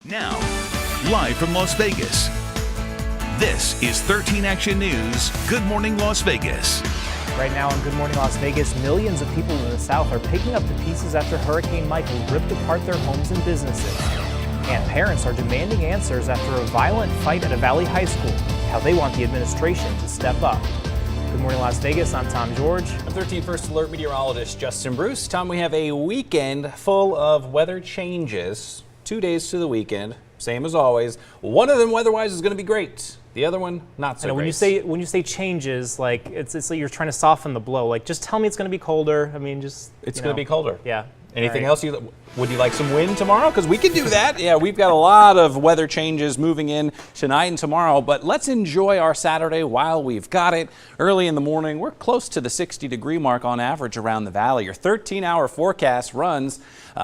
Now, live from Las Vegas, this is 13 Action News. Good Morning Las Vegas. Right now on Good Morning Las Vegas, millions of people in the South are picking up the pieces after Hurricane Michael ripped apart their homes and businesses. And parents are demanding answers after a violent fight at a Valley High school, how they want the administration to step up. Good Morning Las Vegas, I'm Tom George. I'm 13 First Alert meteorologist Justin Bruce. Tom, we have a weekend full of weather changes. 2 days to the weekend, same as always. One of them weather-wise is going to be great. The other one, not so great. When you say changes, like it's like you're trying to soften the blow. Like, just tell me it's going to be colder. I mean, just it's going to be colder. Yeah. Anything else? Would you like some wind tomorrow? Because we can do that. Yeah, we've got a lot of weather changes moving in tonight and tomorrow. But let's enjoy our Saturday while we've got it. Early in the morning, we're close to the 60-degree mark on average around the valley. Your 13-hour forecast runs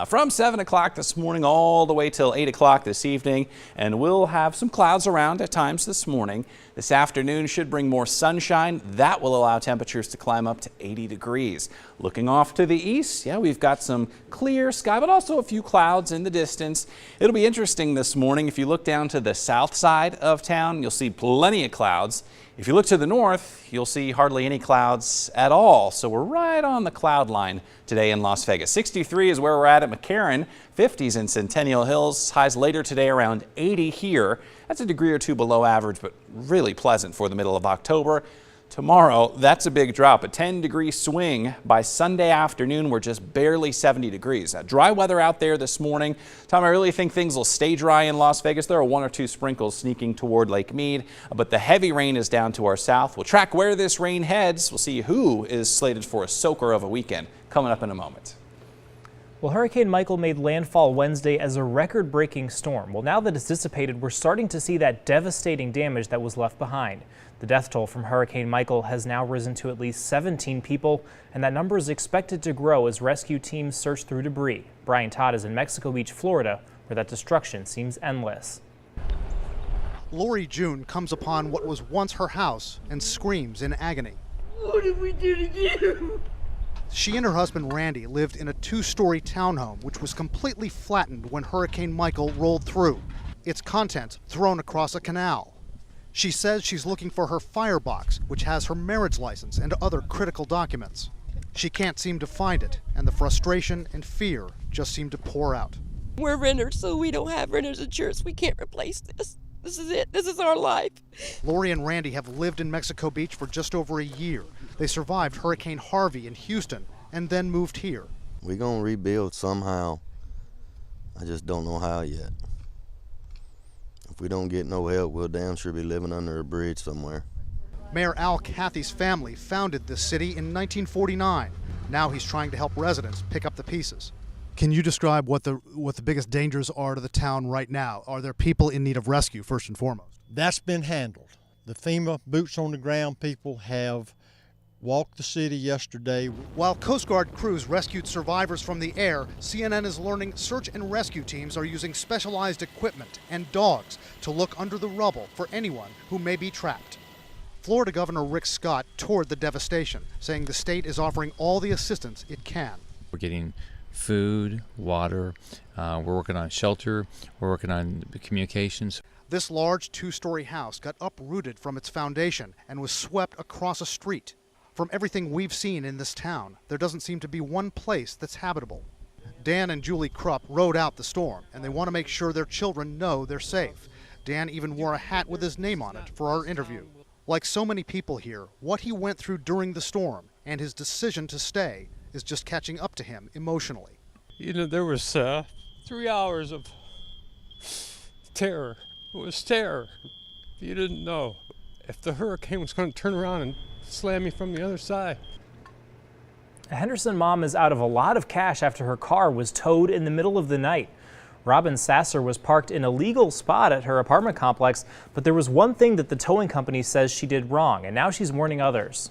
from 7 o'clock this morning all the way till 8 o'clock this evening. And we'll have some clouds around at times this morning. This afternoon should bring more sunshine. That will allow temperatures to climb up to 80 degrees. Looking off to the east, yeah, we've got some clear sky, but also a few clouds in the distance. It'll be interesting this morning. If you look down to the south side of town, you'll see plenty of clouds. If you look to the north, you'll see hardly any clouds at all. So we're right on the cloud line today in Las Vegas. 63 is where we're at McCarran, 50s in Centennial Hills, highs later today around 80 here. That's a degree or two below average, but really pleasant for the middle of October. Tomorrow, that's a big drop, a 10-degree swing. By Sunday afternoon, we're just barely 70 degrees. Dry weather out there this morning. Tom, I really think things will stay dry in Las Vegas. There are 1 or 2 sprinkles sneaking toward Lake Mead, but the heavy rain is down to our south. We'll track where this rain heads. We'll see who is slated for a soaker of a weekend coming up in a moment. Well, Hurricane Michael made landfall Wednesday as a record-breaking storm. Well, now that it's dissipated, we're starting to see that devastating damage that was left behind. The death toll from Hurricane Michael has now risen to at least 17 people, and that number is expected to grow as rescue teams search through debris. Brian Todd is in Mexico Beach, Florida, where that destruction seems endless. Lori June comes upon what was once her house and screams in agony. What did we do to you? She and her husband Randy lived in a 2-story townhome which was completely flattened when Hurricane Michael rolled through, its contents thrown across a canal. She says she's looking for her firebox, which has her marriage license and other critical documents. She can't seem to find it, and the frustration and fear just seem to pour out. We're renters, so we don't have renters insurance. We can't replace this. This is it. This is our life. Lori and Randy have lived in Mexico Beach for just over a year. They survived Hurricane Harvey in Houston and then moved here. We're going to rebuild somehow. I just don't know how yet. If we don't get no help, we'll damn sure be living under a bridge somewhere. Mayor Al Cathy's family founded this city in 1949. Now he's trying to help residents pick up the pieces. Can you describe what the biggest dangers are to the town right now? Are there people in need of rescue, first and foremost? That's been handled. The FEMA boots on the ground people have walked the city yesterday. While Coast Guard crews rescued survivors from the air, CNN is learning search and rescue teams are using specialized equipment and dogs to look under the rubble for anyone who may be trapped. Florida Governor Rick Scott toured the devastation, saying the state is offering all the assistance it can. We're getting food, water, we're working on shelter, we're working on communications. This large 2-story house got uprooted from its foundation and was swept across a street. From everything we've seen in this town, there doesn't seem to be one place that's habitable. Dan and Julie Krupp rode out the storm, and they want to make sure their children know they're safe. Dan even wore a hat with his name on it for our interview. Like so many people here, what he went through during the storm and his decision to stay is just catching up to him emotionally. You know, there was 3 hours of terror. It was terror. You didn't know if the hurricane was going to turn around and slam me from the other side. A Henderson mom is out of a lot of cash after her car was towed in the middle of the night. Robin Sasser was parked in a legal spot at her apartment complex, but there was one thing that the towing company says she did wrong, and now she's warning others.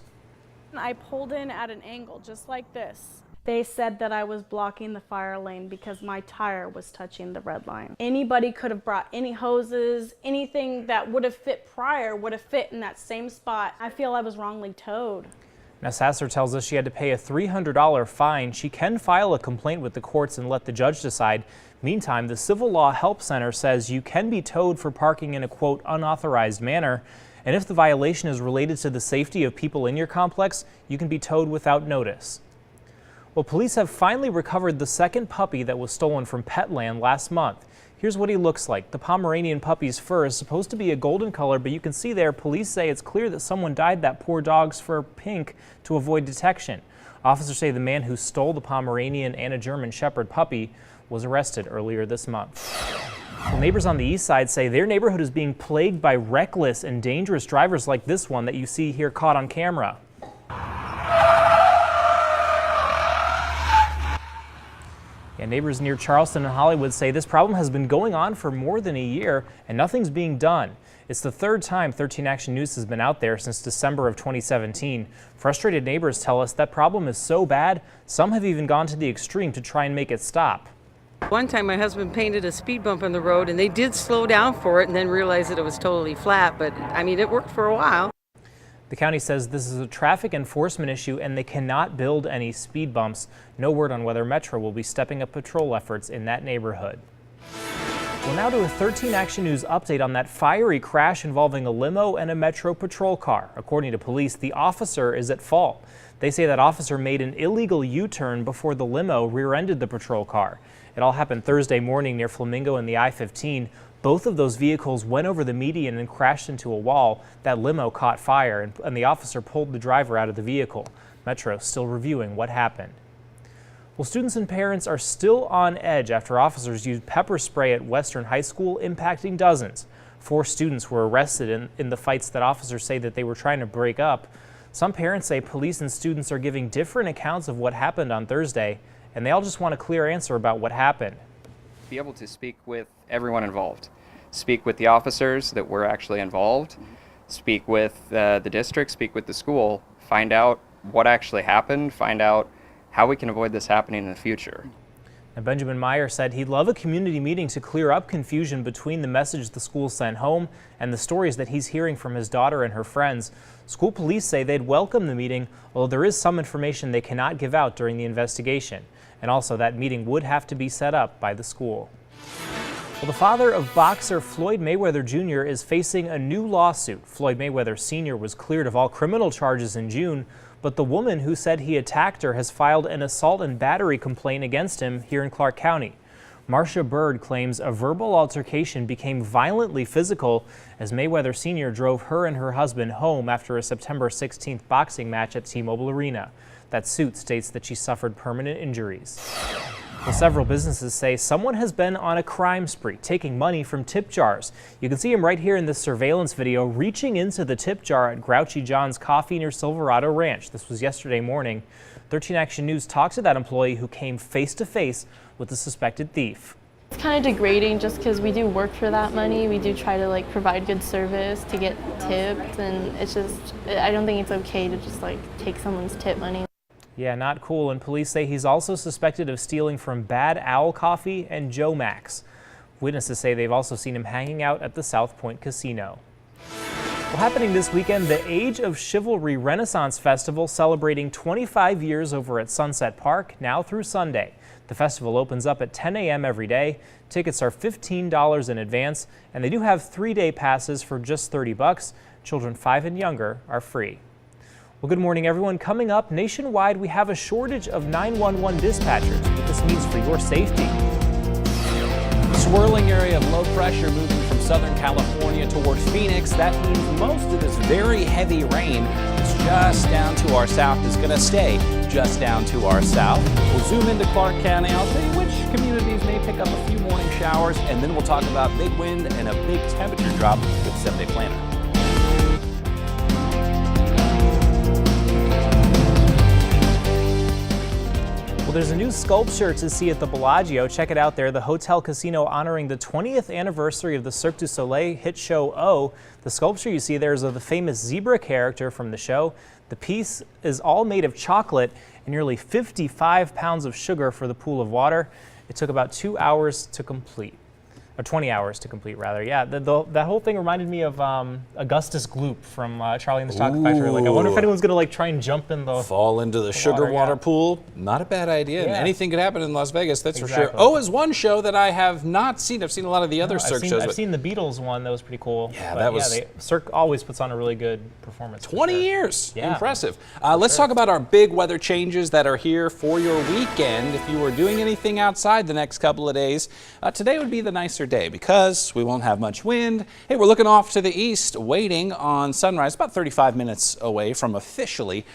I pulled in at an angle just like this. They said that I was blocking the fire lane because my tire was touching the red line. Anybody could have brought any hoses, anything that would have fit prior would have fit in that same spot. I feel I was wrongly towed. Now, Sasser tells us she had to pay a $300 fine. She can file a complaint with the courts and let the judge decide. Meantime, the Civil Law Help Center says you can be towed for parking in a, quote, unauthorized manner. And if the violation is related to the safety of people in your complex, you can be towed without notice. Well, police have finally recovered the second puppy that was stolen from Petland last month. Here's what he looks like. The Pomeranian puppy's fur is supposed to be a golden color, but you can see there, police say it's clear that someone dyed that poor dog's fur pink to avoid detection. Officers say the man who stole the Pomeranian and a German Shepherd puppy was arrested earlier this month. Well, neighbors on the east side say their neighborhood is being plagued by reckless and dangerous drivers like this one that you see here caught on camera. And neighbors near Charleston and Hollywood say this problem has been going on for more than a year and nothing's being done. It's the third time 13 Action News has been out there since December of 2017. Frustrated neighbors tell us that problem is so bad, some have even gone to the extreme to try and make it stop. One time my husband painted a speed bump on the road and they did slow down for it and then realized that it was totally flat, but I mean, it worked for a while. The county says this is a traffic enforcement issue and they cannot build any speed bumps. No word on whether Metro will be stepping up patrol efforts in that neighborhood. Well, now to a 13 Action News update on that fiery crash involving a limo and a Metro patrol car. According to police, the officer is at fault. They say that officer made an illegal U-turn before the limo rear-ended the patrol car. It all happened Thursday morning near Flamingo and the I-15. Both of those vehicles went over the median and crashed into a wall. That limo caught fire and the officer pulled the driver out of the vehicle. Metro still reviewing what happened. Well, students and parents are still on edge after officers used pepper spray at Western High School, impacting dozens. 4 students were arrested in the fights that officers say that they were trying to break up. Some parents say police and students are giving different accounts of what happened on Thursday, and they all just want a clear answer about what happened. Be able to speak with everyone involved, speak with the officers that were actually involved, speak with the district, speak with the school, find out what actually happened, find out how we can avoid this happening in the future. Now, Benjamin Meyer said he'd love a community meeting to clear up confusion between the message the school sent home and the stories that he's hearing from his daughter and her friends. School police say they'd welcome the meeting, although there is some information they cannot give out during the investigation. And also that meeting would have to be set up by the school. Well, the father of boxer Floyd Mayweather Jr. is facing a new lawsuit. Floyd Mayweather Sr. was cleared of all criminal charges in June, but the woman who said he attacked her has filed an assault and battery complaint against him here in Clark County. Marcia Bird claims a verbal altercation became violently physical as Mayweather Sr. drove her and her husband home after a September 16th boxing match at T-Mobile Arena. That suit states that she suffered permanent injuries. Well, several businesses say someone has been on a crime spree, taking money from tip jars. You can see him right here in this surveillance video, reaching into the tip jar at Grouchy John's Coffee near Silverado Ranch. This was yesterday morning. 13 Action News talked to that employee who came face to face with the suspected thief. It's kind of degrading just because we do work for that money. We do try to provide good service to get tipped, and it's just, I don't think it's okay to just take someone's tip money. Yeah, not cool, and police say he's also suspected of stealing from Bad Owl Coffee and Joe Max. Witnesses say they've also seen him hanging out at the South Point Casino. Well, happening this weekend, the Age of Chivalry Renaissance Festival celebrating 25 years over at Sunset Park, now through Sunday. The festival opens up at 10 a.m. every day. Tickets are $15 in advance, and they do have 3-day passes for just $30. Children 5 and younger are free. Well, good morning, everyone. Coming up, nationwide, we have a shortage of 911 dispatchers. What this means for your safety. Swirling area of low pressure moving from Southern California towards Phoenix. That means most of this very heavy rain that's just down to our south is going to stay just down to our south. We'll zoom into Clark County. I'll tell you which communities may pick up a few morning showers, and then we'll talk about big wind and a big temperature drop with 7-Day Planner. Well, there's a new sculpture to see at the Bellagio. Check it out there. The Hotel Casino honoring the 20th anniversary of the Cirque du Soleil hit show O. The sculpture you see there is of the famous zebra character from the show. The piece is all made of chocolate and nearly 55 pounds of sugar for the pool of water. It took about 2 hours to complete. or 20 hours to complete, rather. Yeah, that whole thing reminded me of Augustus Gloop from Charlie and the Chocolate Factory. Like, I wonder if anyone's gonna like try and jump in the fall into the sugar water pool. Not a bad idea. And anything could happen in Las Vegas, that's for sure. Oh, is one show that I have not seen. I've seen a lot of the other Cirque shows. I've seen the Beatles one. That was pretty cool. Yeah, that was. Cirque always puts on a really good performance. 20 years. Yeah. Impressive. Let's talk about our big weather changes that are here for your weekend. If you were doing anything outside the next couple of days, today would be the nicer day because we won't have much wind. Hey, we're looking off to the east, waiting on sunrise, about 35 minutes away from officially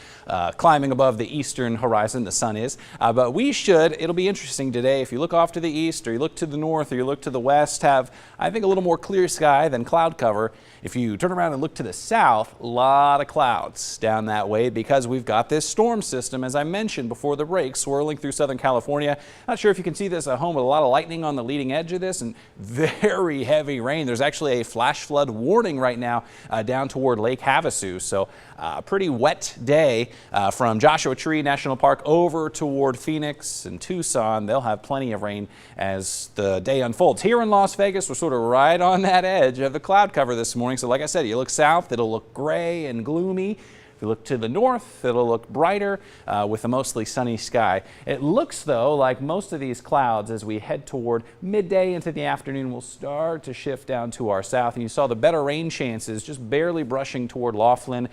climbing above the eastern horizon. The sun is, but it'll be interesting today. If you look off to the east, or you look to the north, or you look to the west, have, I think, a little more clear sky than cloud cover. If you turn around and look to the south, a lot of clouds down that way because we've got this storm system, as I mentioned before the break, swirling through Southern California. Not sure if you can see this at home, but a lot of lightning on the leading edge of this and very heavy rain. There's actually a flash flood warning right now down toward Lake Havasu. So a pretty wet day from Joshua Tree National Park over toward Phoenix and Tucson. They'll have plenty of rain as the day unfolds. Here in Las Vegas, we're sort of right on that edge of the cloud cover this morning. So like I said, you look south, it'll look gray and gloomy. If you look to the north, it'll look brighter with a mostly sunny sky. It looks, though, like most of these clouds as we head toward midday into the afternoon will start to shift down to our south. And you saw the better rain chances just barely brushing toward Laughlin.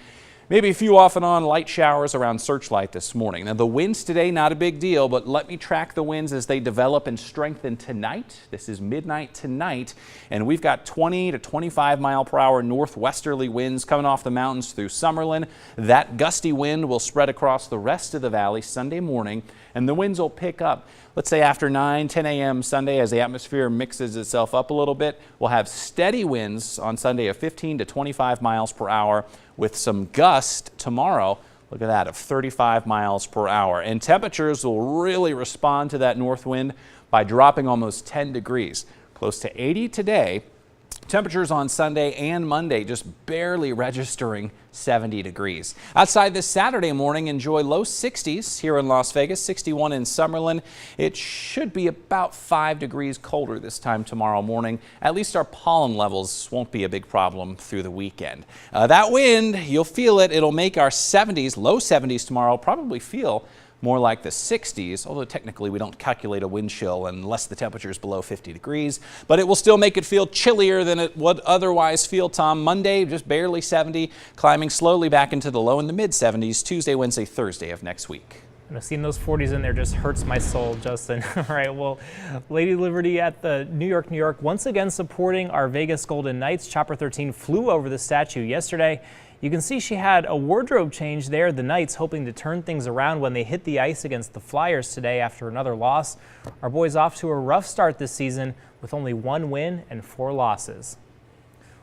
Maybe a few off and on light showers around Searchlight this morning. Now the winds today, not a big deal, but let me track the winds as they develop and strengthen tonight. This is midnight tonight, and we've got 20 to 25 mile per hour northwesterly winds coming off the mountains through Summerlin. That gusty wind will spread across the rest of the valley Sunday morning, and the winds will pick up. Let's say after 10 a.m. Sunday as the atmosphere mixes itself up a little bit. We'll have steady winds on Sunday of 15 to 25 miles per hour with some gust tomorrow. Look at that, of 35 miles per hour. And temperatures will really respond to that north wind by dropping almost 10 degrees. Close to 80 today. Temperatures on Sunday and Monday just barely registering 70 degrees. Outside this Saturday morning, enjoy low 60s here in Las Vegas, 61 in Summerlin. It should be about 5 degrees colder this time tomorrow morning. At least our pollen levels won't be a big problem through the weekend. That wind, you'll feel it. It'll make our 70s, low 70s tomorrow, probably feel more like the 60s, although technically we don't calculate a wind chill unless the temperature is below 50 degrees. But it will still make it feel chillier than it would otherwise feel, Tom. Monday, just barely 70, climbing slowly back into the low and the mid 70s, Tuesday, Wednesday, Thursday of next week. And seeing those 40s in there just hurts my soul, Justin. All right, well, Lady Liberty at the New York, once again supporting our Vegas Golden Knights. Chopper 13 flew over the statue yesterday. You can see she had a wardrobe change there. The Knights hoping to turn things around when they hit the ice against the Flyers today after another loss. Our boys off to a rough start this season with only 1 win and 4 losses.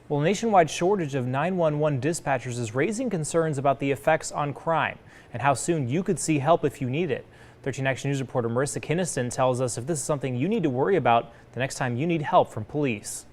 Well, a nationwide shortage of 911 dispatchers is raising concerns about the effects on crime and how soon you could see help if you need it. 13 Action News reporter Marissa Kinniston tells us if this is something you need to worry about the next time you need help from police.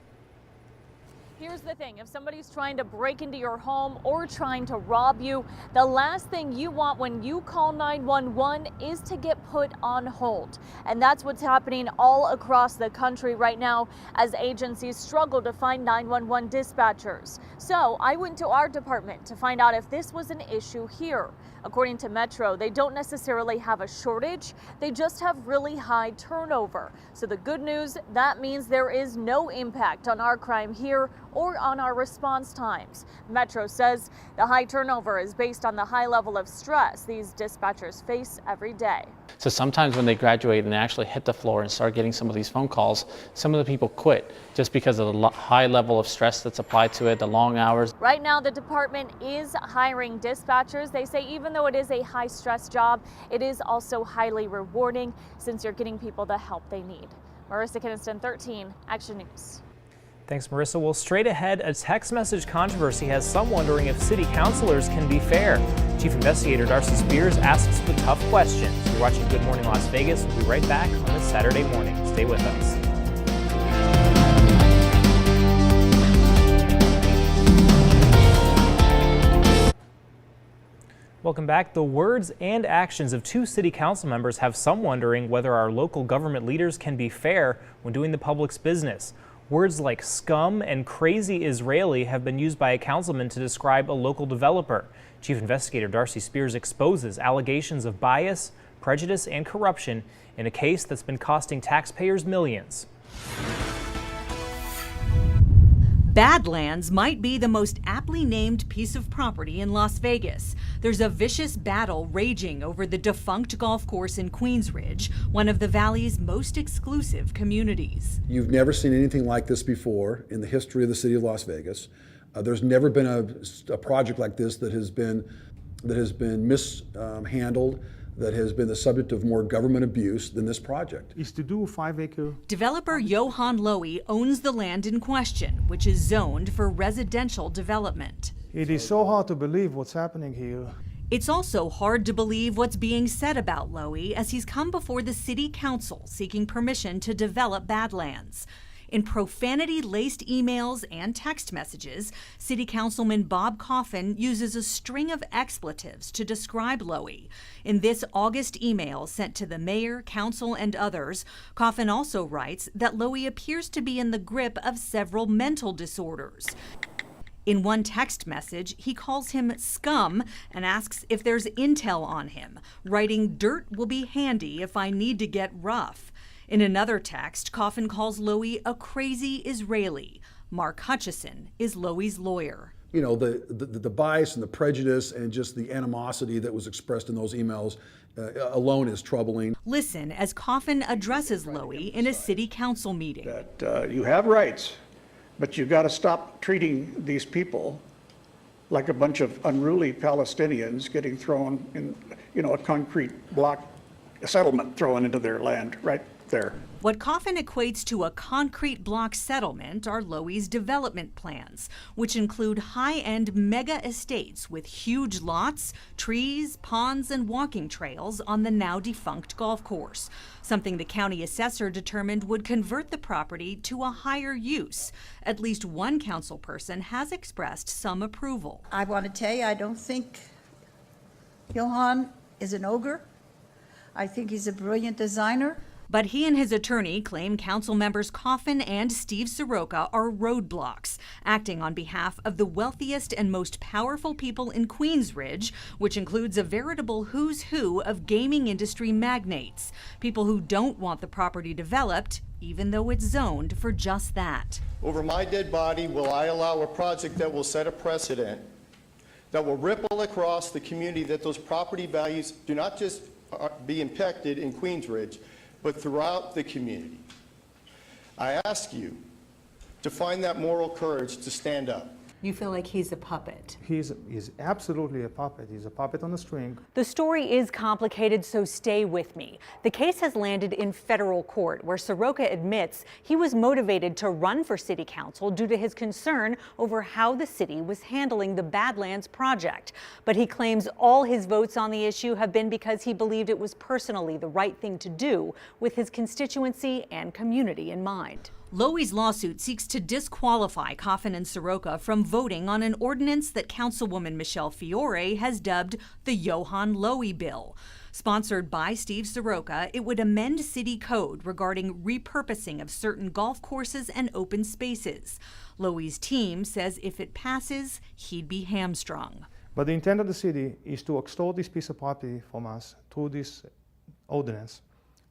Here's the thing, if somebody's trying to break into your home or trying to rob you, the last thing you want when you call 911 is to get put on hold. And that's what's happening all across the country right now as agencies struggle to find 911 dispatchers. So I went to our department to find out if this was an issue here. According to Metro, they don't necessarily have a shortage, they just have really high turnover. So the good news, that means there is no impact on our crime here or on our response times. Metro says the high turnover is based on the high level of stress these dispatchers face every day. So sometimes when they graduate and they actually hit the floor and start getting some of these phone calls, some of the people quit just because of the high level of stress that's applied to it, the long hours. Right now, the department is hiring dispatchers. They say even though it is a high stress job, it is also highly rewarding since you're getting people the help they need. Marissa Kinniston, 13 Action News. Thanks, Marissa. Well, straight ahead, a text message controversy has some wondering if city councilors can be fair. Chief Investigator Darcy Spears asks the tough questions. You're watching Good Morning Las Vegas. We'll be right back on this Saturday morning. Stay with us. Welcome back. The words and actions of 2 city council members have some wondering whether our local government leaders can be fair when doing the public's business. Words like scum and crazy Israeli have been used by a councilman to describe a local developer. Chief Investigator Darcy Spears exposes allegations of bias, prejudice, and corruption in a case that's been costing taxpayers millions. Badlands might be the most aptly named piece of property in Las Vegas. There's a vicious battle raging over the defunct golf course in Queensridge, one of the Valley's most exclusive communities. You've never seen anything like this before in the history of the city of Las Vegas. There's never been a project like this that has been mishandled, that has been the subject of more government abuse than this project. Is to do a 5-acre. Developer Johan Lowy owns the land in question, which is zoned for residential development. It is so hard to believe what's happening here. It's also hard to believe what's being said about Lowy as he's come before the city council seeking permission to develop Badlands. In profanity-laced emails and text messages, City Councilman Bob Coffin uses a string of expletives to describe Lowy. In this August email sent to the mayor, council, and others, Coffin also writes that Lowy appears to be in the grip of several mental disorders. In one text message, he calls him scum and asks if there's intel on him, writing, "Dirt will be handy if I need to get rough." In another text, Coffin calls Lowy a crazy Israeli. Mark Hutchison is Lowy's lawyer. You know, the bias and the prejudice and just the animosity that was expressed in those emails alone is troubling. Listen as Coffin addresses Lowy in a city council meeting. That you have rights, but you've got to stop treating these people like a bunch of unruly Palestinians getting thrown in, a concrete block, a settlement thrown into their land right there. What Coffin equates to a concrete block settlement are Lowy's development plans, which include high-end mega estates with huge lots, trees, ponds, and walking trails on the now defunct golf course, something the county assessor determined would convert the property to a higher use. At least one council person has expressed some approval. I want to tell you, I don't think Johan is an ogre. I think he's a brilliant designer. But he and his attorney claim council members Coffin and Steve Soroka are roadblocks, acting on behalf of the wealthiest and most powerful people in Queensridge, which includes a veritable who's who of gaming industry magnates, people who don't want the property developed, even though it's zoned for just that. Over my dead body, will I allow a project that will set a precedent, that will ripple across the community, that those property values do not just be impacted in Queensridge, but throughout the community? I ask you to find that moral courage to stand up. You feel like he's a puppet? He's absolutely a puppet. He's a puppet on a string. The story is complicated, so stay with me. The case has landed in federal court, where Soroka admits he was motivated to run for city council due to his concern over how the city was handling the Badlands project. But he claims all his votes on the issue have been because he believed it was personally the right thing to do with his constituency and community in mind. Lowy's lawsuit seeks to disqualify Coffin and Soroka from voting on an ordinance that Councilwoman Michelle Fiore has dubbed the Johan Lowy Bill. Sponsored by Steve Soroka, it would amend city code regarding repurposing of certain golf courses and open spaces. Lowy's team says if it passes, he'd be hamstrung. But the intent of the city is to extort this piece of property from us through this ordinance,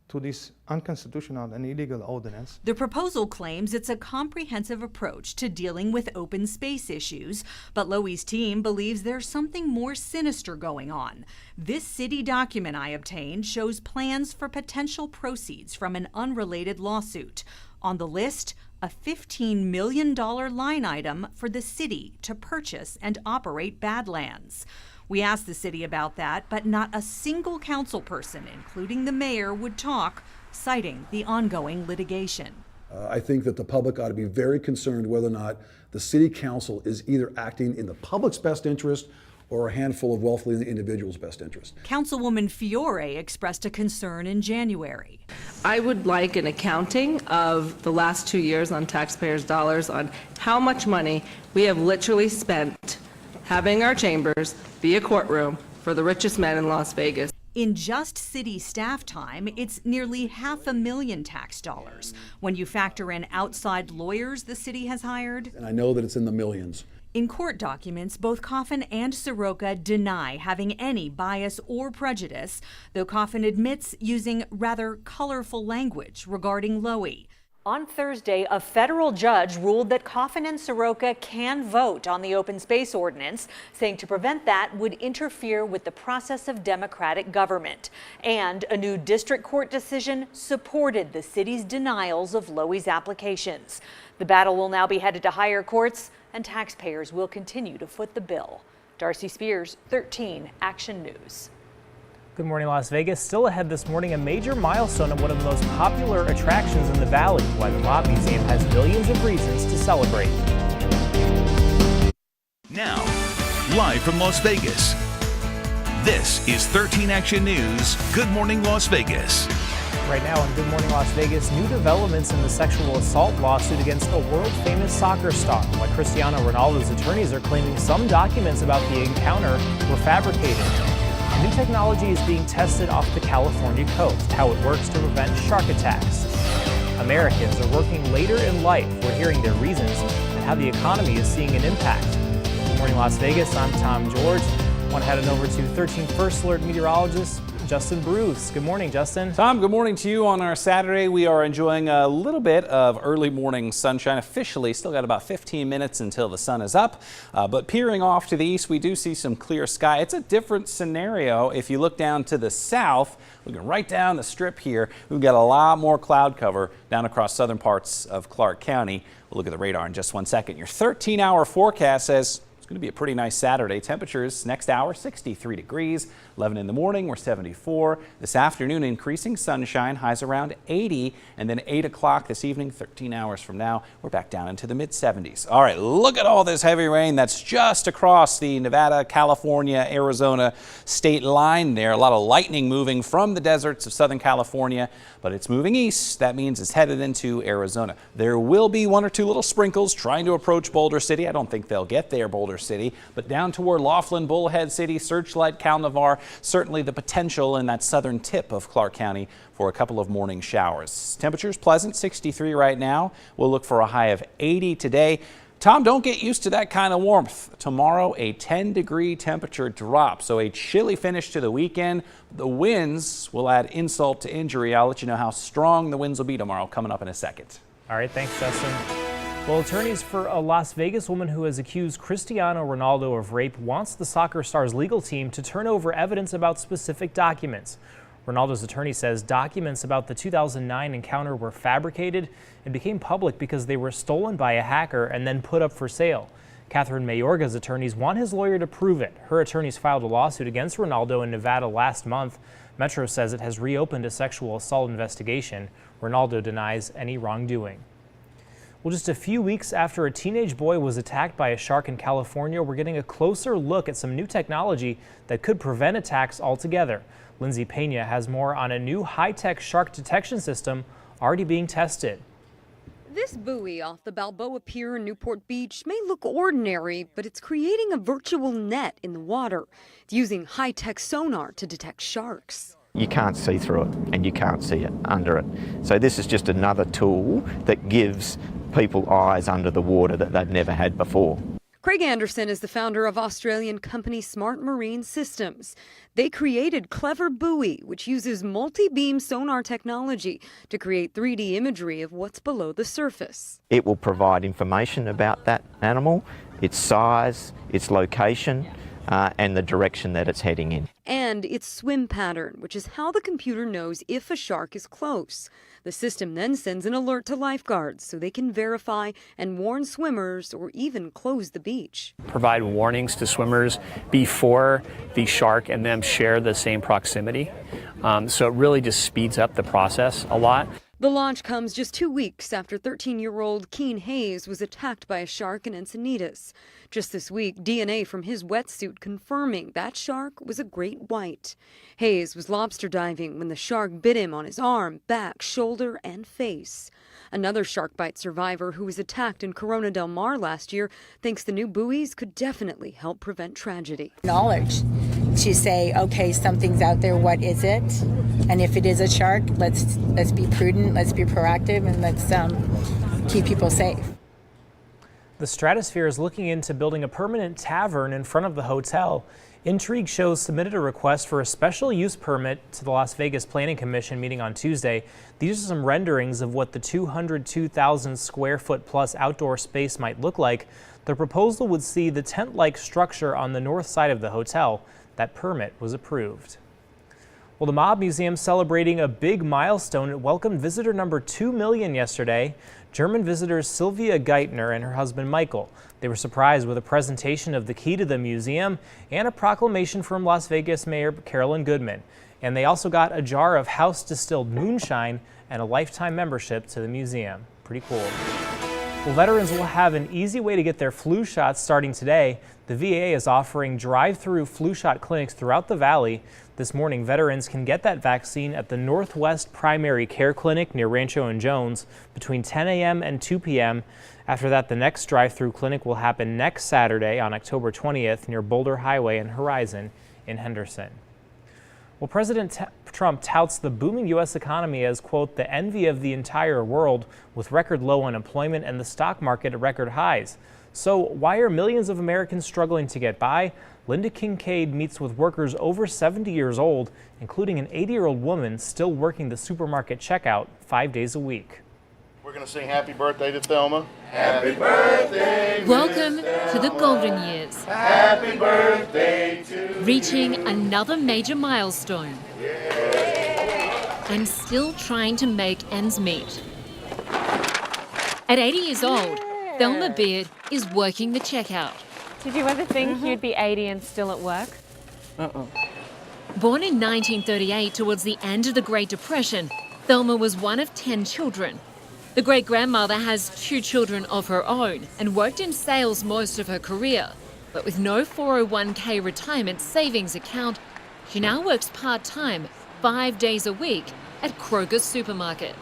to this unconstitutional and illegal ordinance. The proposal claims it's a comprehensive approach to dealing with open space issues, but Lowy's team believes there's something more sinister going on. This city document I obtained shows plans for potential proceeds from an unrelated lawsuit. On the list, a $15 million line item for the city to purchase and operate Badlands. We asked the city about that, but not a single council person, including the mayor, would talk, citing the ongoing litigation. I think that the public ought to be very concerned whether or not the city council is either acting in the public's best interest or a handful of wealthy individuals' best interest. Councilwoman Fiore expressed a concern in January. I would like an accounting of the last 2 years on taxpayers' dollars on how much money we have literally spent having our chambers be a courtroom for the richest men in Las Vegas. In just city staff time, it's nearly $500,000 tax dollars. When you factor in outside lawyers the city has hired. And I know that it's in the millions. In court documents, both Coffin and Soroka deny having any bias or prejudice, though Coffin admits using rather colorful language regarding Lowy. On Thursday, a federal judge ruled that Coffin and Soroka can vote on the open space ordinance, saying to prevent that would interfere with the process of democratic government. And a new district court decision supported the city's denials of Lowy's applications. The battle will now be headed to higher courts, and taxpayers will continue to foot the bill. Darcy Spears, 13 Action News. Good morning, Las Vegas. Still ahead this morning, a major milestone of one of the most popular attractions in the valley. Why the Mob Museum has millions of reasons to celebrate. Now, live from Las Vegas, this is 13 Action News. Good morning, Las Vegas. Right now on Good Morning Las Vegas, new developments in the sexual assault lawsuit against a world-famous soccer star. Why Cristiano Ronaldo's attorneys are claiming some documents about the encounter were fabricated. New technology is being tested off the California coast, how it works to prevent shark attacks. Americans are working later in life. We're hearing their reasons and how the economy is seeing an impact. Good morning, Las Vegas. I'm Tom George. I want to head on over to 13 First Alert meteorologist Justin Bruce. Good morning, Justin. Tom, good morning to you on our Saturday. We are enjoying a little bit of early morning sunshine. Officially, still got about 15 minutes until the sun is up. But peering off to the east, we do see some clear sky. It's a different scenario if you look down to the south. Looking right down the strip here, we've got a lot more cloud cover down across southern parts of Clark County. We'll look at the radar in just 1 second. Your 13-hour forecast says it's going to be a pretty nice Saturday. Temperatures next hour, 63 degrees. 11 in the morning, we're 74. This afternoon, increasing sunshine, highs around 80. And then 8 o'clock this evening, 13 hours from now, we're back down into the mid-70s. All right, look at all this heavy rain that's just across the Nevada, California, Arizona state line there. A lot of lightning moving from the deserts of Southern California, but it's moving east. That means it's headed into Arizona. There will be 1 or 2 little sprinkles trying to approach Boulder City. I don't think they'll get there, Boulder City, but down toward Laughlin, Bullhead City, Searchlight, Cal Navar, certainly the potential in that southern tip of Clark County for a couple of morning showers. Temperatures pleasant, 63 right now. We'll look for a high of 80 today. Tom, don't get used to that kind of warmth. Tomorrow, a 10-degree temperature drop, so a chilly finish to the weekend. The winds will add insult to injury. I'll let you know how strong the winds will be tomorrow coming up in a second. All right, thanks, Justin. Well, attorneys for a Las Vegas woman who has accused Cristiano Ronaldo of rape wants the soccer star's legal team to turn over evidence about specific documents. Ronaldo's attorney says documents about the 2009 encounter were fabricated and became public because they were stolen by a hacker and then put up for sale. Catherine Mayorga's attorneys want his lawyer to prove it. Her attorneys filed a lawsuit against Ronaldo in Nevada last month. Metro says it has reopened a sexual assault investigation. Ronaldo denies any wrongdoing. Well, just a few weeks after a teenage boy was attacked by a shark in California, we're getting a closer look at some new technology that could prevent attacks altogether. Lindsay Pena has more on a new high-tech shark detection system already being tested. This buoy off the Balboa Pier in Newport Beach may look ordinary, but it's creating a virtual net in the water. It's using high-tech sonar to detect sharks. You can't see through it and you can't see it under it. So this is just another tool that gives people eyes under the water that they've never had before. Craig Anderson is the founder of Australian company Smart Marine Systems. They created Clever Buoy, which uses multi-beam sonar technology to create 3D imagery of what's below the surface. It will provide information about that animal, its size, its location, and the direction that it's heading in. And its swim pattern, which is how the computer knows if a shark is close. The system then sends an alert to lifeguards so they can verify and warn swimmers or even close the beach. Provide warnings to swimmers before the shark and them share the same proximity. So it really just speeds up the process a lot. The launch comes just 2 weeks after 13-year-old Keen Hayes was attacked by a shark in Encinitas. Just this week, DNA from his wetsuit confirming that shark was a great white. Hayes was lobster diving when the shark bit him on his arm, back, shoulder, and face. Another shark bite survivor who was attacked in Corona del Mar last year thinks the new buoys could definitely help prevent tragedy. Knowledge to say, okay, something's out there, what is it? And if it is a shark, let's be prudent, let's be proactive, and let's keep people safe. The Stratosphere is looking into building a permanent tavern in front of the hotel. Intrigue Shows submitted a request for a special use permit to the Las Vegas Planning Commission meeting on Tuesday. These are some renderings of what the 202,000 square foot plus outdoor space might look like. The proposal would see the tent-like structure on the north side of the hotel. That permit was approved. Well, the Mob Museum celebrating a big milestone. It welcomed visitor number 2 million yesterday. German visitors Sylvia Geithner and her husband Michael. They were surprised with a presentation of the key to the museum and a proclamation from Las Vegas Mayor Carolyn Goodman. And they also got a jar of house-distilled moonshine and a lifetime membership to the museum. Pretty cool. Well, veterans will have an easy way to get their flu shots starting today. The VA is offering drive-through flu shot clinics throughout the valley. This morning, veterans can get that vaccine at the Northwest Primary Care Clinic near Rancho and Jones between 10 a.m. and 2 p.m. After that, the next drive-through clinic will happen next Saturday on October 20th near Boulder Highway and Horizon in Henderson. Well, President Trump touts the booming U.S. economy as, quote, the envy of the entire world with record low unemployment and the stock market at record highs. So why are millions of Americans struggling to get by? Linda Kincaid meets with workers over 70 years old, including an 80-year-old woman still working the supermarket checkout 5 days a week. We're going to sing happy birthday to Thelma. Happy birthday. Welcome to the golden years. Happy birthday to you. Reaching another major milestone. And still trying to make ends meet. At 80 years old, Thelma Beard is working the checkout. Did you ever think you'd be 80 and still at work? Born in 1938 towards the end of the Great Depression, Thelma was one of 10 children. The great-grandmother has 2 children of her own and worked in sales most of her career. But with no 401k retirement savings account, she now works part-time 5 days a week at Kroger Supermarket.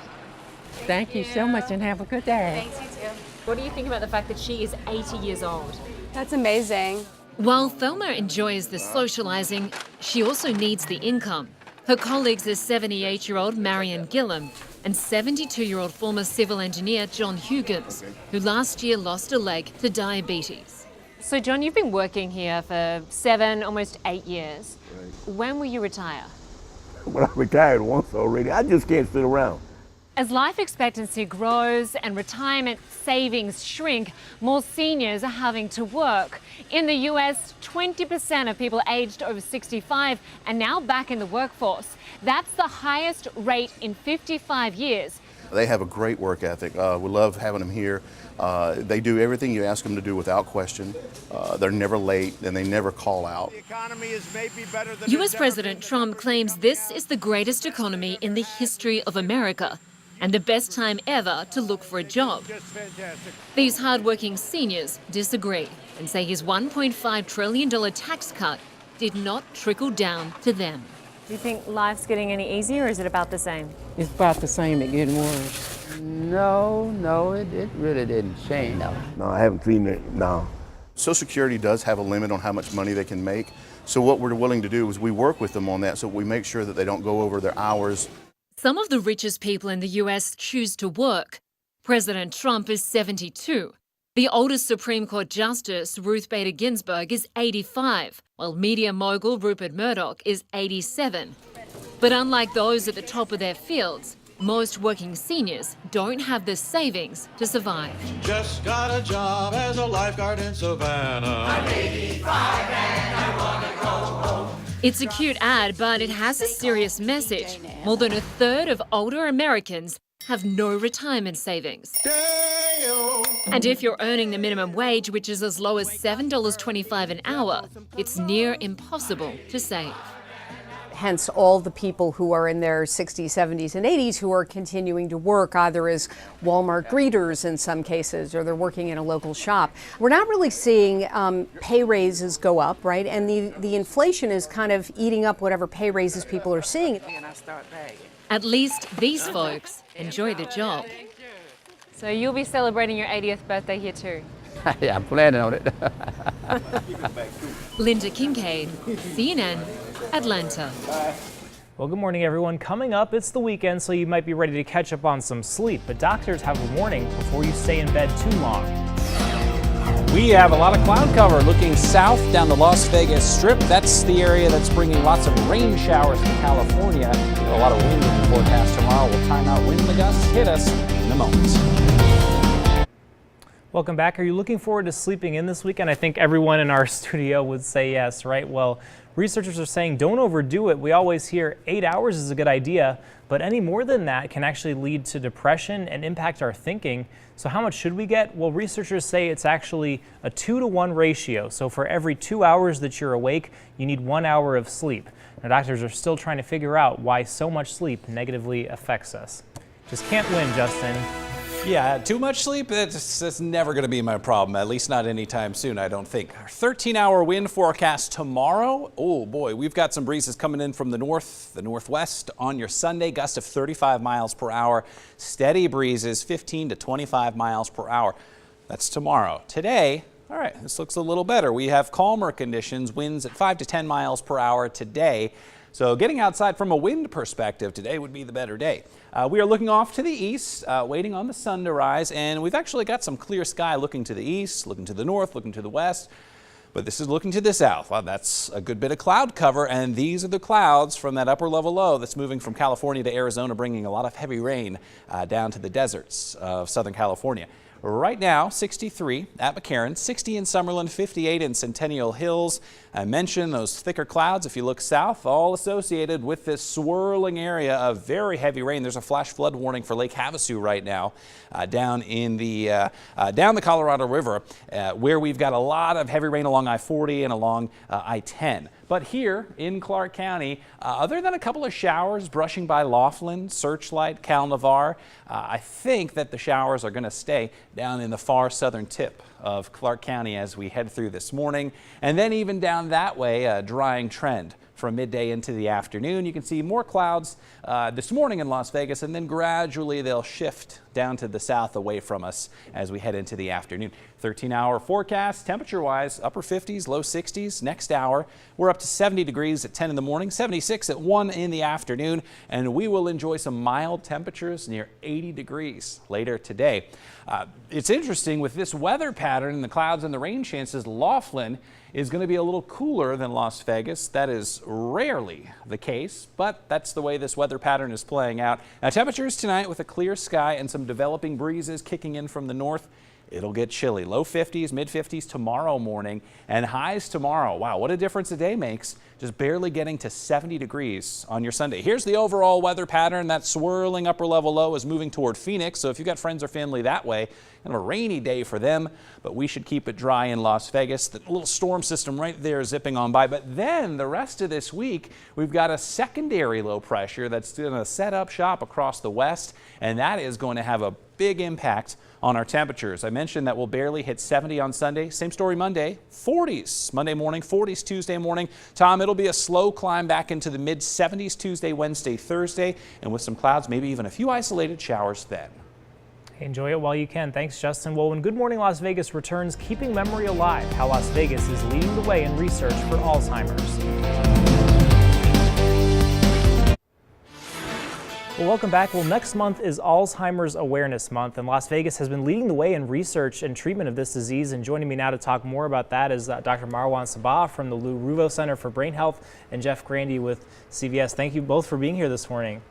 Thank you so much and have a good day. Thanks, you too. What do you think about the fact that she is 80 years old? That's amazing. While Thelma enjoys the socializing, she also needs the income. Her colleagues are 78-year-old Marion Gillum and 72-year-old former civil engineer John Huggins, who last year lost a leg to diabetes. So, John, you've been working here for 7, almost 8 years. Right. When will you retire? Well, I retired once already. I just can't sit around. As life expectancy grows and retirement savings shrink, more seniors are having to work. In the US, 20% of people aged over 65 are now back in the workforce. That's the highest rate in 55 years. They have a great work ethic. We love having them here. They do everything you ask them to do without question. They're never late and they never call out. The economy is maybe better than US President Trump claims this is the greatest economy in the history of America and the best time ever to look for a job. These hardworking seniors disagree and say his $1.5 trillion tax cut did not trickle down to them. Do you think life's getting any easier or is it about the same? It's about the same, it getting worse. No, it really didn't change. No, I haven't seen it, no. Social Security does have a limit on how much money they can make. So what we're willing to do is we work with them on that so we make sure that they don't go over their hours. Some of the richest people in the US choose to work. President Trump is 72. The oldest Supreme Court Justice, Ruth Bader Ginsburg, is 85, while media mogul Rupert Murdoch is 87. But unlike those at the top of their fields, most working seniors don't have the savings to survive. Just got a job as a lifeguard in Savannah. I'm 85 and I want to go home. It's a cute ad, but it has a serious message. More than a third of older Americans have no retirement savings. And if you're earning the minimum wage, which is as low as $7.25 an hour, it's near impossible to save. hence all the people who are in their 60s, 70s, and 80s who are continuing to work either as Walmart greeters in some cases, or they're working in a local shop. We're not really seeing pay raises go up, right? And the inflation is kind of eating up whatever pay raises people are seeing. At least these folks enjoy the job. So you'll be celebrating your 80th birthday here too? Yeah, I'm planning on it. Linda Kincaid, CNN, Atlanta. Well, good morning, everyone. Coming up, it's the weekend, so you might be ready to catch up on some sleep, but doctors have a warning before you stay in bed too long. We have a lot of cloud cover looking south down the Las Vegas Strip. That's the area that's bringing lots of rain showers to California. A lot of wind in the forecast tomorrow. We'll time out when the gusts hit us in a moment. Welcome back. Are you looking forward to sleeping in this weekend? I think everyone in our studio would say yes, right? Well, researchers are saying don't overdo it. We always hear 8 hours is a good idea, but any more than that can actually lead to depression and impact our thinking. So how much should we get? Well, researchers say it's actually a 2-to-1 ratio. So for every 2 hours that you're awake, you need 1 hour of sleep. Now, doctors are still trying to figure out why so much sleep negatively affects us. Just can't win, Justin. Yeah, too much sleep, that's never going to be my problem, at least not anytime soon, I don't think. Our 13-hour wind forecast tomorrow. Oh boy, we've got some breezes coming in from the north, the northwest on your Sunday, gust of 35 miles per hour. Steady breezes, 15 to 25 miles per hour. That's tomorrow. Today, all right, this looks a little better. We have calmer conditions, winds at 5 to 10 miles per hour today. So getting outside from a wind perspective today would be the better day. We are looking off to the east, waiting on the sun to rise, and we've actually got some clear sky looking to the east, looking to the north, looking to the west. But this is looking to the south. Well, that's a good bit of cloud cover, and these are the clouds from that upper level low that's moving from California to Arizona, bringing a lot of heavy rain down to the deserts of Southern California. Right now, 63 at McCarran, 60 in Summerlin, 58 in Centennial Hills. I mentioned those thicker clouds, if you look south, all associated with this swirling area of very heavy rain. There's a flash flood warning for Lake Havasu right now down in the down the Colorado River, where we've got a lot of heavy rain along I-40 and along I-10. But here in Clark County, other than a couple of showers brushing by Laughlin, Searchlight, Cal Navarre, I think that the showers are going to stay down in the far southern tip of Clark County as we head through this morning. And then even down that way, a drying trend from midday into the afternoon. You can see more clouds this morning in Las Vegas, and then gradually they'll shift down to the south away from us as we head into the afternoon. 13-hour forecast, temperature-wise, upper 50s, low 60s. Next hour, we're up to 70 degrees at 10 in the morning, 76 at 1 in the afternoon, and we will enjoy some mild temperatures near 80 degrees later today. It's interesting with this weather pattern and the clouds and the rain chances, Laughlin is going to be a little cooler than Las Vegas. That is rarely the case, but that's the way this weather pattern is playing out. Now, temperatures tonight with a clear sky and some developing breezes kicking in from the north. It'll get chilly. Low 50s, mid 50s tomorrow morning, and highs tomorrow. Wow, what a difference a day makes. Just barely getting to 70 degrees on your Sunday. Here's the overall weather pattern. That swirling upper level low is moving toward Phoenix. So if you've got friends or family that way, kind of a rainy day for them, but we should keep it dry in Las Vegas. The little storm system right there zipping on by. But then the rest of this week, we've got a secondary low pressure that's going to set up shop across the west, and that is going to have a big impact on our temperatures. I mentioned that we'll barely hit 70 on Sunday. Same story Monday, 40s Monday morning, 40s Tuesday morning. Tom, it'll be a slow climb back into the mid 70s Tuesday, Wednesday, Thursday, and with some clouds, maybe even a few isolated showers then. Enjoy it while you can. Thanks, Justin. Well, when Good Morning Las Vegas returns, keeping memory alive, how Las Vegas is leading the way in research for Alzheimer's. Well, welcome back. Well, next month is Alzheimer's Awareness Month, and Las Vegas has been leading the way in research and treatment of this disease. And joining me now to talk more about that is Dr. Marwan Sabbagh from the Lou Ruvo Center for Brain Health and Jeff Grandy with CVS. Thank you both for being here this morning.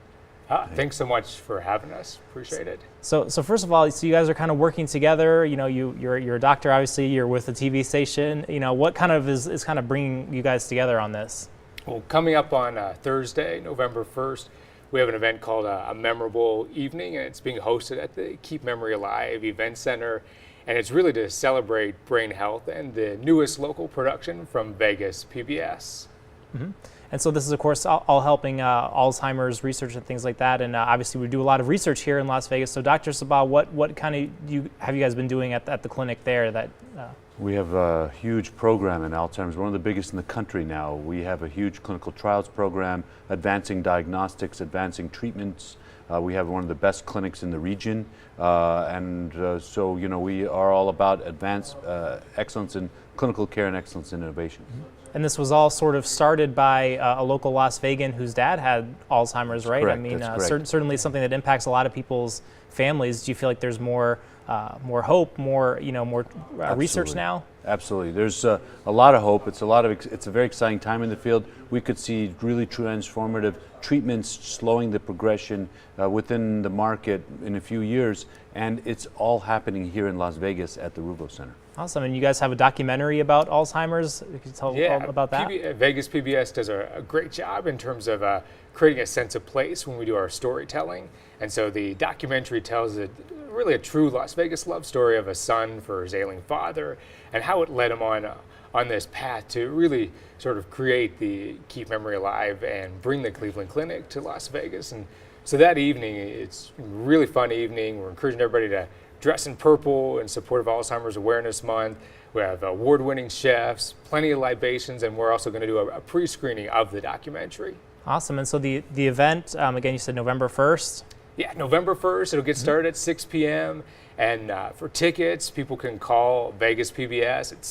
Thanks so much for having us. Appreciate it. So first of all, so you guys are kind of working together. You know, you're a doctor, obviously. You're with a TV station. You know, what kind of is kind of bringing you guys together on this? Well, coming up on Thursday, November 1st, we have an event called A Memorable Evening, and it's being hosted at the Keep Memory Alive Event Center. And it's really to celebrate brain health and the newest local production from Vegas PBS. Mm-hmm. And so this is, of course, all helping Alzheimer's research and things like that. And obviously, we do a lot of research here in Las Vegas. So, Dr. Sabah, what kind of have you guys been doing at the clinic there? That we have a huge program in Alzheimer's, one of the biggest in the country now. We have a huge clinical trials program, advancing diagnostics, advancing treatments. We have one of the best clinics in the region, so we are all about advanced excellence in clinical care and excellence in innovation. And this was all sort of started by a local Las Vegan whose dad had Alzheimer's, right? Correct, I mean, that's correct. Certainly something that impacts a lot of people's families. Do you feel like there's more hope, more research now? Absolutely. There's a lot of hope. It's a very exciting time in the field. We could see really transformative treatments slowing the progression within the market in a few years, and it's all happening here in Las Vegas at the Ruvo Center. Awesome. And you guys have a documentary about Alzheimer's. Can you tell about that? Vegas PBS does a great job in terms of creating a sense of place when we do our storytelling. And so the documentary tells really a true Las Vegas love story of a son for his ailing father and how it led him on this path to really sort of create the Keep Memory Alive and bring the Cleveland Clinic to Las Vegas. And so that evening, it's a really fun evening. We're encouraging everybody to dress in purple in support of Alzheimer's Awareness Month. We have award-winning chefs, plenty of libations, and we're also going to do a pre-screening of the documentary. Awesome. And so the event, again, you said November 1st? Yeah, November 1st. It'll get started at 6 p.m. And for tickets, people can call Vegas PBS at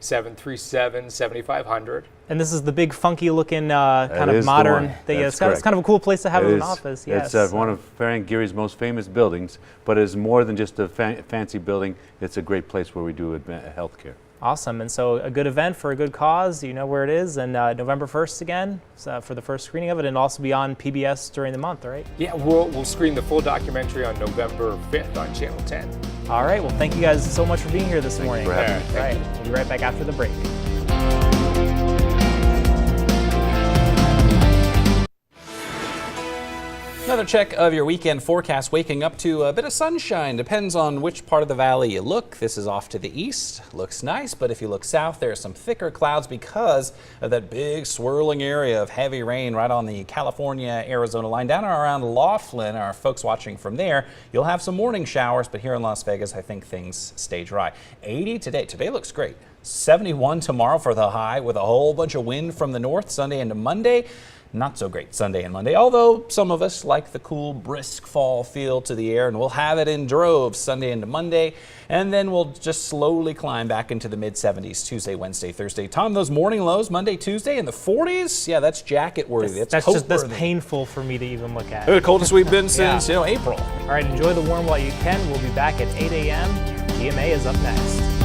702-737-7500. And this is the big funky looking kind of modern thing. It's kind of a cool place to have an office. Yes. It's one of Frank Geary's most famous buildings, but it's more than just a fancy building. It's a great place where we do healthcare. Awesome. And so a good event for a good cause. You know where it is. And November 1st again for the first screening of it, and also be on PBS during the month, right? Yeah, we'll screen the full documentary on November 5th on Channel 10. All right. Well, thank you guys so much for being here this morning. Thanks for having me. All right. We'll be right back after the break. Another check of your weekend forecast, waking up to a bit of sunshine. Depends on which part of the valley you look. This is off to the east. Looks nice, but if you look south, there are some thicker clouds because of that big swirling area of heavy rain right on the California-Arizona line. Down around Laughlin, our folks watching from there, you'll have some morning showers, but here in Las Vegas, I think things stay dry. 80 today. Today looks great. 71 tomorrow for the high with a whole bunch of wind from the north Sunday into Monday. Not so great Sunday and Monday, although some of us like the cool, brisk fall feel to the air, and we'll have it in droves Sunday into Monday, and then we'll just slowly climb back into the mid-70s Tuesday, Wednesday, Thursday. Tom, those morning lows Monday, Tuesday in the 40s? Yeah, that's jacket worthy. That's painful for me to even look at. The coldest we've been since April. All right, enjoy the warm while you can. We'll be back at 8 a.m. GMA is up next.